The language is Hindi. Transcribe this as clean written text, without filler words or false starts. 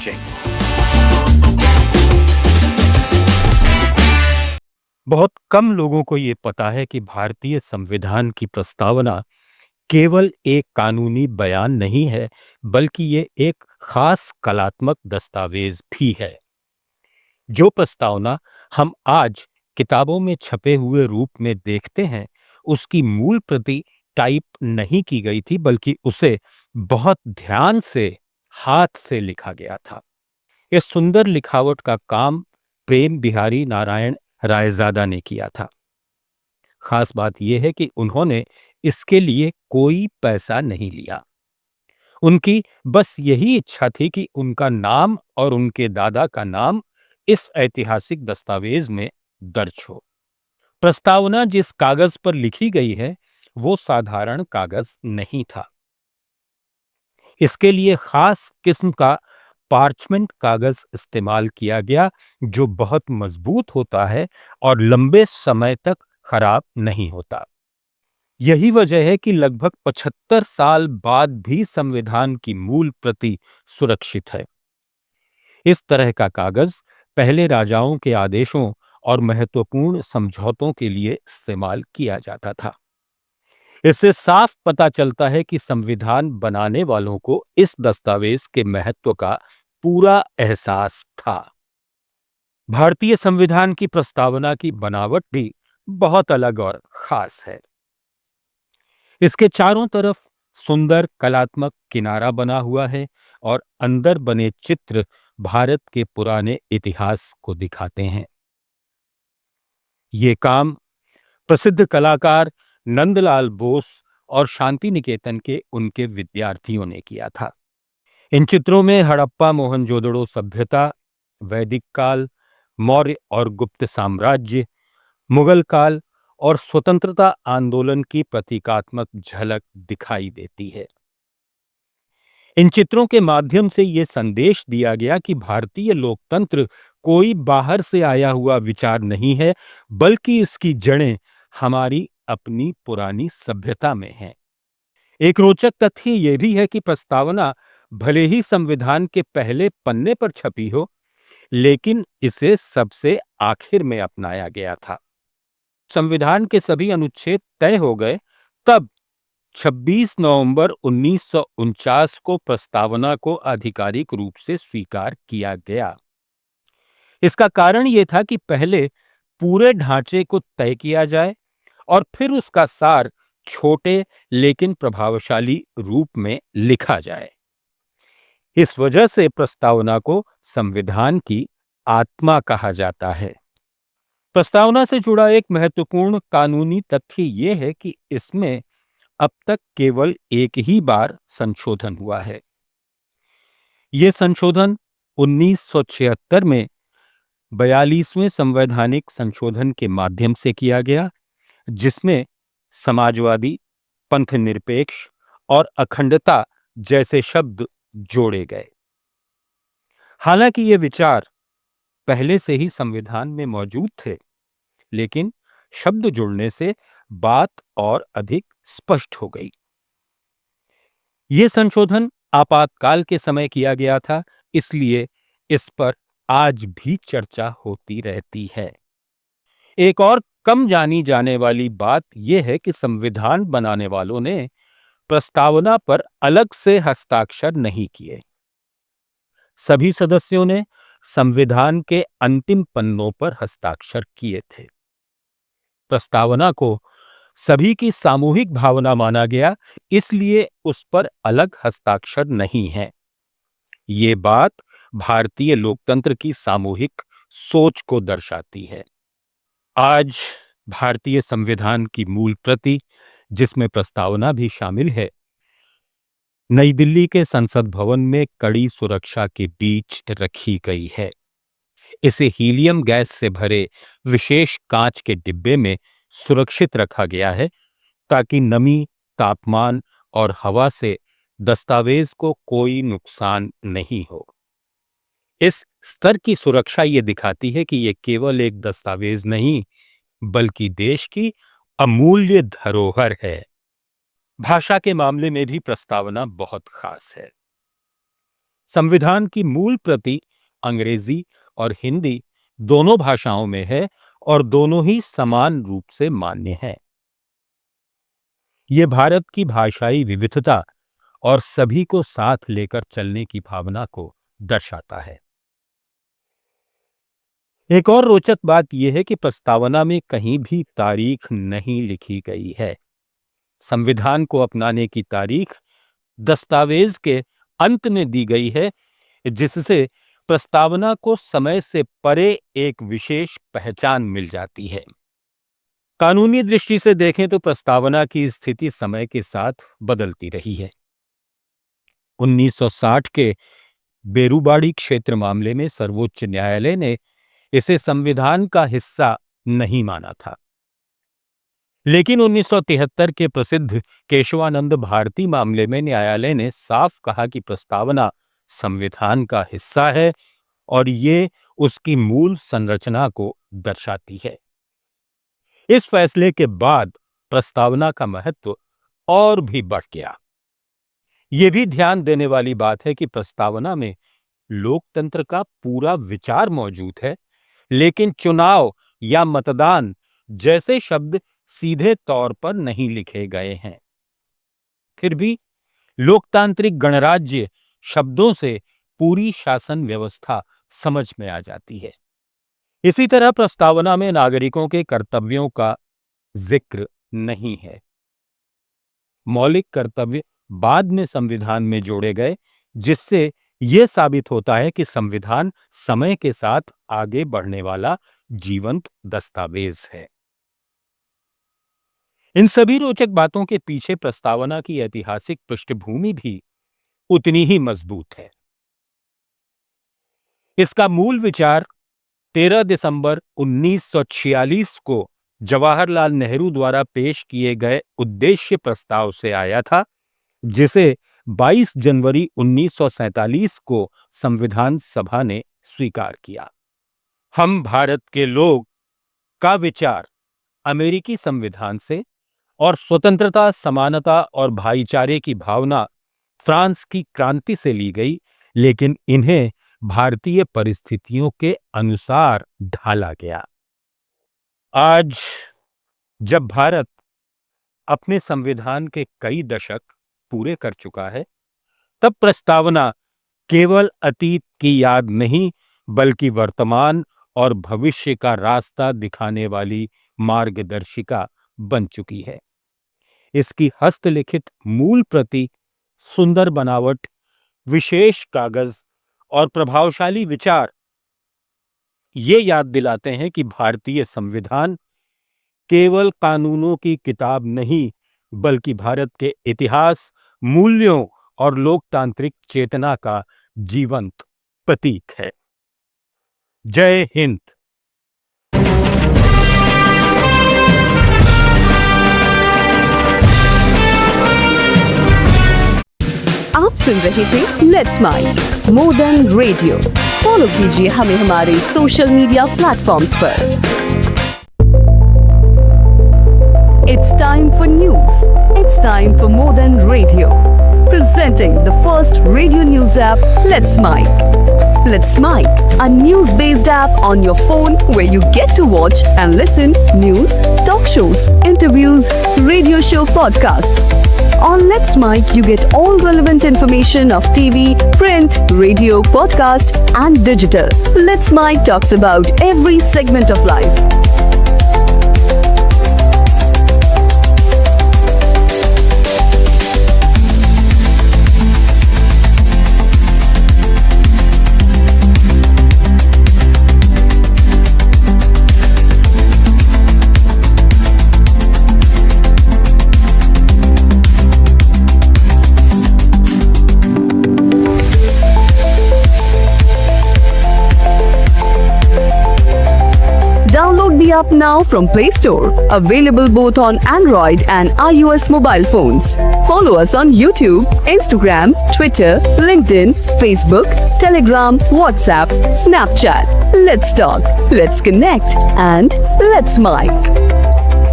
वॉचिंग। बहुत कम लोगों को ये पता है कि भारतीय संविधान की प्रस्तावना केवल एक कानूनी बयान नहीं है, बल्कि ये एक खास कलात्मक दस्तावेज भी है। जो प्रस्तावना हम आज किताबों में छपे हुए रूप में देखते हैं, उसकी मूल प्रति टाइप नहीं की गई थी, बल्कि उसे बहुत ध्यान से हाथ से लिखा गया था। इस सुंदर लिखावट का काम प्रेम बिहारी नारायण रायजादा ने किया था। खास बात यह है कि उन्होंने इसके लिए कोई पैसा नहीं लिया। उनकी बस यही इच्छा थी कि उनका नाम और उनके दादा का नाम इस ऐतिहासिक दस्तावेज में दर्ज हो। प्रस्तावना जिस कागज पर लिखी गई है, वो साधारण कागज नहीं था। इसके लिए खास किस्म का पार्चमेंट कागज इस्तेमाल किया गया, जो बहुत मजबूत होता है और लंबे समय तक खराब नहीं होता। यही वजह है कि लगभग 75 साल बाद भी संविधान की मूल प्रति सुरक्षित है। इस तरह का कागज पहले राजाओं के आदेशों और महत्वपूर्ण समझौतों के लिए इस्तेमाल किया जाता था। इससे साफ पता चलता है कि संविधान बनाने वालों को इस दस्तावेज के महत्व का पूरा एहसास था। भारतीय संविधान की प्रस्तावना की बनावट भी बहुत अलग और खास है। इसके चारों तरफ सुंदर कलात्मक किनारा बना हुआ है और अंदर बने चित्र भारत के पुराने इतिहास को दिखाते हैं। ये काम प्रसिद्ध कलाकार नंदलाल बोस और शांति निकेतन के उनके विद्यार्थियों ने किया था। इन चित्रों में हड़प्पा मोहनजोदड़ो सभ्यता, वैदिक काल, मौर्य और गुप्त साम्राज्य, मुगल काल और स्वतंत्रता आंदोलन की प्रतीकात्मक झलक दिखाई देती है। इन चित्रों के माध्यम से यह संदेश दिया गया कि भारतीय लोकतंत्र कोई बाहर से आया हुआ विचार नहीं है, बल्कि इसकी जड़ें हमारी अपनी पुरानी सभ्यता में हैं। एक रोचक तथ्य यह भी है कि प्रस्तावना भले ही संविधान के पहले पन्ने पर छपी हो, लेकिन इसे सबसे आखिर में अपनाया गया था। संविधान के सभी अनुच्छेद तय हो गए, तब 26 नवंबर 1949 को प्रस्तावना को आधिकारिक रूप से स्वीकार किया गया। इसका कारण यह था कि पहले पूरे ढांचे को तय किया जाए और फिर उसका सार छोटे लेकिन प्रभावशाली रूप में लिखा जाए। इस वजह से प्रस्तावना को संविधान की आत्मा कहा जाता है। प्रस्तावना से जुड़ा एक महत्वपूर्ण कानूनी तथ्य यह है कि इसमें अब तक केवल एक ही बार संशोधन हुआ है। यह संशोधन 1976 में 42वें संवैधानिक संशोधन के माध्यम से किया गया, जिसमें समाजवादी, पंथनिरपेक्ष और अखंडता जैसे शब्द जोड़े गए। हालांकि ये विचार पहले से ही संविधान में मौजूद थे, लेकिन शब्द जुड़ने से बात और अधिक स्पष्ट हो गई। यह संशोधन आपातकाल के समय किया गया था, इसलिए इस पर आज भी चर्चा होती रहती है। एक और कम जानी जाने वाली बात यह है कि संविधान बनाने वालों ने प्रस्तावना पर अलग से हस्ताक्षर नहीं किए। सभी सदस्यों ने संविधान के अंतिम पन्नों पर हस्ताक्षर किए थे। प्रस्तावना को सभी की सामूहिक भावना माना गया, इसलिए उस पर अलग हस्ताक्षर नहीं है। ये बात भारतीय लोकतंत्र की सामूहिक सोच को दर्शाती है। आज भारतीय संविधान की मूल प्रति, जिसमें प्रस्तावना भी शामिल है, नई दिल्ली के संसद भवन में कड़ी सुरक्षा के बीच रखी गई है। इसे हीलियम गैस से भरे विशेष कांच के डिब्बे में सुरक्षित रखा गया है, ताकि नमी, तापमान और हवा से दस्तावेज को कोई नुकसान नहीं हो। इस स्तर की सुरक्षा ये दिखाती है कि ये केवल एक दस्तावेज नहीं, बल्कि देश की अमूल्य धरोहर है। भाषा के मामले में भी प्रस्तावना बहुत खास है। संविधान की मूल प्रति अंग्रेजी और हिंदी दोनों भाषाओं में है और दोनों ही समान रूप से मान्य है। यह भारत की भाषाई विविधता और सभी को साथ लेकर चलने की भावना को दर्शाता है। एक और रोचक बात यह है कि प्रस्तावना में कहीं भी तारीख नहीं लिखी गई है। संविधान को अपनाने की तारीख दस्तावेज के अंत में दी गई है, जिससे प्रस्तावना को समय से परे एक विशेष पहचान मिल जाती है। कानूनी दृष्टि से देखें तो प्रस्तावना की स्थिति समय के साथ बदलती रही है। 1960 के बेरूबाड़ी क्षेत्र मामले में सर्वोच्च न्यायालय ने इसे संविधान का हिस्सा नहीं माना था, लेकिन 1973 के प्रसिद्ध केशवानंद भारती मामले में न्यायालय ने साफ कहा कि प्रस्तावना संविधान का हिस्सा है और ये उसकी मूल संरचना को दर्शाती है। इस फैसले के बाद प्रस्तावना का महत्व और भी बढ़ गया। यह भी ध्यान देने वाली बात है कि प्रस्तावना में लोकतंत्र का पूरा विचार मौजूद है, लेकिन चुनाव या मतदान जैसे शब्द सीधे तौर पर नहीं लिखे गए हैं। फिर भी लोकतांत्रिक गणराज्य शब्दों से पूरी शासन व्यवस्था समझ में आ जाती है। इसी तरह प्रस्तावना में नागरिकों के कर्तव्यों का जिक्र नहीं है। मौलिक कर्तव्य बाद में संविधान में जोड़े गए, जिससे यह साबित होता है कि संविधान समय के साथ आगे बढ़ने वाला जीवंत दस्तावेज है। इन सभी रोचक बातों के पीछे प्रस्तावना की ऐतिहासिक पृष्ठभूमि भी उतनी ही मजबूत है। इसका मूल विचार 13 दिसंबर 1946 को जवाहरलाल नेहरू द्वारा पेश किए गए उद्देश्य प्रस्ताव से आया था, जिसे 22 जनवरी 1947 को संविधान सभा ने स्वीकार किया। हम भारत के लोग का विचार अमेरिकी संविधान से और स्वतंत्रता, समानता और भाईचारे की भावना फ्रांस की क्रांति से ली गई, लेकिन इन्हें भारतीय परिस्थितियों के अनुसार ढाला गया। आज जब भारत अपने संविधान के कई दशक पूरे कर चुका है, तब प्रस्तावना केवल अतीत की याद नहीं, बल्कि वर्तमान और भविष्य का रास्ता दिखाने वाली मार्गदर्शिका बन चुकी है। इसकी हस्तलिखित मूल प्रति, सुंदर बनावट, विशेष कागज और प्रभावशाली विचार ये याद दिलाते हैं कि भारतीय संविधान केवल कानूनों की किताब नहीं, बल्कि भारत के इतिहास, मूल्यों और लोकतांत्रिक चेतना का जीवंत प्रतीक है। जय हिंद। आप सुन रहे थे let's mic more than radio. Follow कीजिए हमें हमारे सोशल मीडिया प्लेटफॉर्म्स पर। It's time for news. It's time for more than radio. Presenting the first radio news app, Let's Mic. Let's Mic, a news-based app on your phone where you get to watch and listen news, talk shows, interviews, radio show podcasts. On Let's Mic, you get all relevant information of TV, print, radio, podcast, and digital. Let's Mic talks about every segment of life. Download the app now from Play Store. Available both on Android and iOS mobile phones. Follow us on YouTube, Instagram, Twitter, LinkedIn, Facebook, Telegram, WhatsApp, Snapchat. Let's talk, let's connect, and let's mic.